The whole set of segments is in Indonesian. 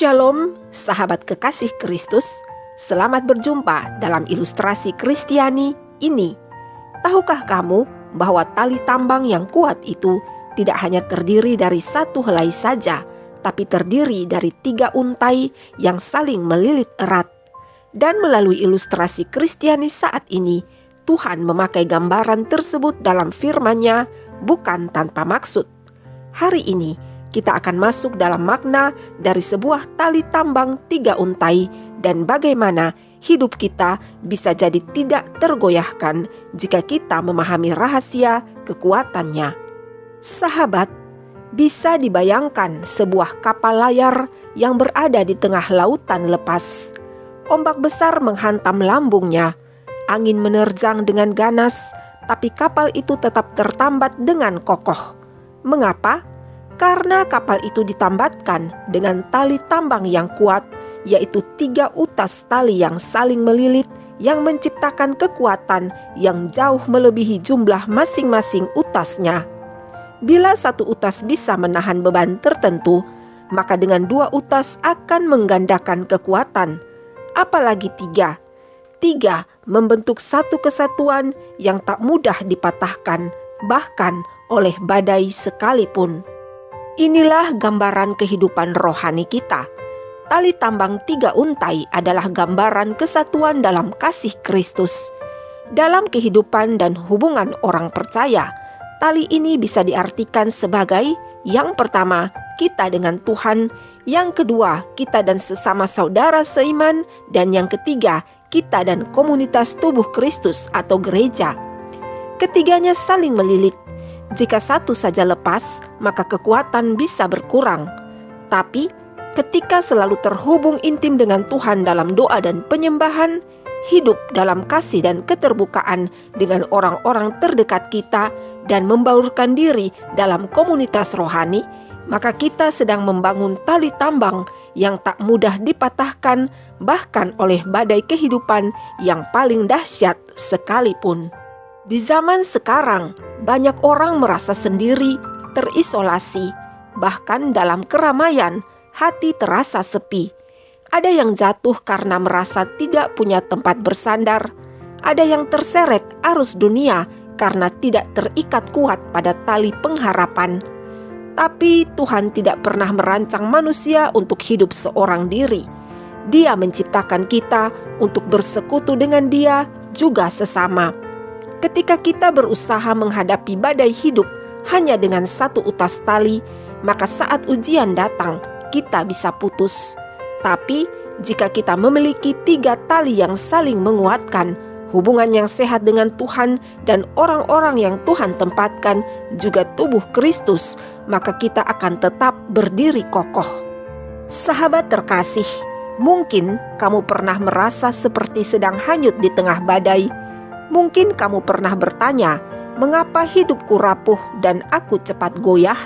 Shalom, sahabat kekasih Kristus. Selamat berjumpa dalam ilustrasi Kristiani ini. Tahukah kamu bahwa tali tambang yang kuat itu tidak hanya terdiri dari satu helai saja, tapi terdiri dari 3 untai yang saling melilit erat. Dan melalui ilustrasi Kristiani saat ini, Tuhan memakai gambaran tersebut dalam firman-Nya bukan tanpa maksud. Hari ini, kita akan masuk dalam makna dari sebuah tali tambang 3 untai dan bagaimana hidup kita bisa jadi tidak tergoyahkan jika kita memahami rahasia kekuatannya. Sahabat, bisa dibayangkan sebuah kapal layar yang berada di tengah lautan lepas. Ombak besar menghantam lambungnya, angin menerjang dengan ganas, tapi kapal itu tetap tertambat dengan kokoh. Mengapa? Karena kapal itu ditambatkan dengan tali tambang yang kuat, yaitu 3 utas tali yang saling melilit yang menciptakan kekuatan yang jauh melebihi jumlah masing-masing utasnya. Bila 1 utas bisa menahan beban tertentu, maka dengan 2 utas akan menggandakan kekuatan. Apalagi 3. 3 membentuk satu kesatuan yang tak mudah dipatahkan, bahkan oleh badai sekalipun. Inilah gambaran kehidupan rohani kita. Tali tambang 3 untai adalah gambaran kesatuan dalam kasih Kristus. Dalam kehidupan dan hubungan orang percaya, tali ini bisa diartikan sebagai yang pertama, kita dengan Tuhan, yang kedua, kita dan sesama saudara seiman, dan yang ketiga, kita dan komunitas tubuh Kristus atau gereja. Ketiganya saling melilit. Jika satu saja lepas, maka kekuatan bisa berkurang. Tapi, ketika selalu terhubung intim dengan Tuhan dalam doa dan penyembahan, hidup dalam kasih dan keterbukaan dengan orang-orang terdekat kita, dan membaurkan diri dalam komunitas rohani, maka kita sedang membangun tali tambang yang tak mudah dipatahkan, bahkan oleh badai kehidupan yang paling dahsyat sekalipun. Di zaman sekarang, banyak orang merasa sendiri, terisolasi, bahkan dalam keramaian, hati terasa sepi. Ada yang jatuh karena merasa tidak punya tempat bersandar. Ada yang terseret arus dunia karena tidak terikat kuat pada tali pengharapan. Tapi Tuhan tidak pernah merancang manusia untuk hidup seorang diri. Dia menciptakan kita untuk bersekutu dengan Dia juga sesama. Ketika kita berusaha menghadapi badai hidup hanya dengan 1 utas tali, maka saat ujian datang, kita bisa putus. Tapi, jika kita memiliki 3 tali yang saling menguatkan, hubungan yang sehat dengan Tuhan dan orang-orang yang Tuhan tempatkan, juga tubuh Kristus, maka kita akan tetap berdiri kokoh. Sahabat terkasih, mungkin kamu pernah merasa seperti sedang hanyut di tengah badai. Mungkin kamu pernah bertanya, mengapa hidupku rapuh dan aku cepat goyah?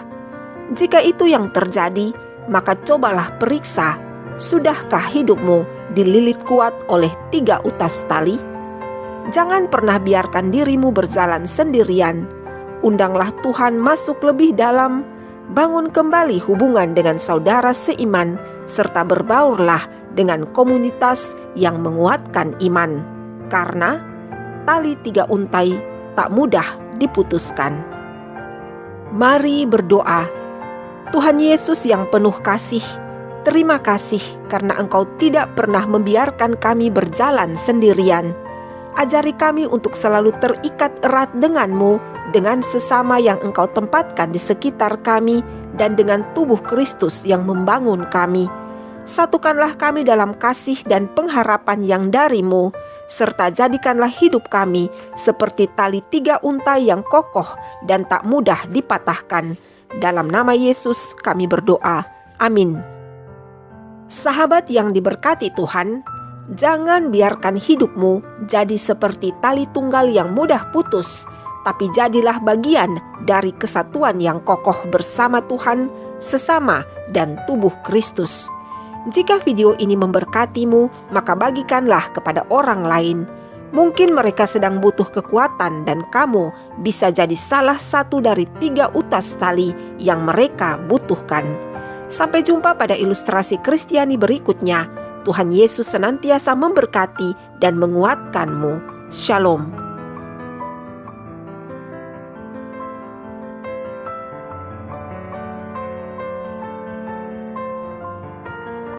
Jika itu yang terjadi, maka cobalah periksa, sudahkah hidupmu dililit kuat oleh 3 utas tali? Jangan pernah biarkan dirimu berjalan sendirian. Undanglah Tuhan masuk lebih dalam, bangun kembali hubungan dengan saudara seiman, serta berbaurlah dengan komunitas yang menguatkan iman. Karena tali 3 untai tak mudah diputuskan. Mari berdoa. Tuhan Yesus yang penuh kasih, terima kasih karena Engkau tidak pernah membiarkan kami berjalan sendirian. Ajari kami untuk selalu terikat erat denganmu, dengan sesama yang Engkau tempatkan di sekitar kami, dan dengan tubuh Kristus yang membangun kami. Satukanlah kami dalam kasih dan pengharapan yang dari-Mu, serta jadikanlah hidup kami seperti tali 3 untai yang kokoh dan tak mudah dipatahkan. Dalam nama Yesus kami berdoa. Amin. Sahabat yang diberkati Tuhan, jangan biarkan hidupmu jadi seperti tali tunggal yang mudah putus, tapi jadilah bagian dari kesatuan yang kokoh bersama Tuhan, sesama, dan tubuh Kristus. Jika video ini memberkatimu, maka bagikanlah kepada orang lain. Mungkin mereka sedang butuh kekuatan dan kamu bisa jadi salah satu dari 3 utas tali yang mereka butuhkan. Sampai jumpa pada ilustrasi Kristiani berikutnya. Tuhan Yesus senantiasa memberkati dan menguatkanmu. Shalom.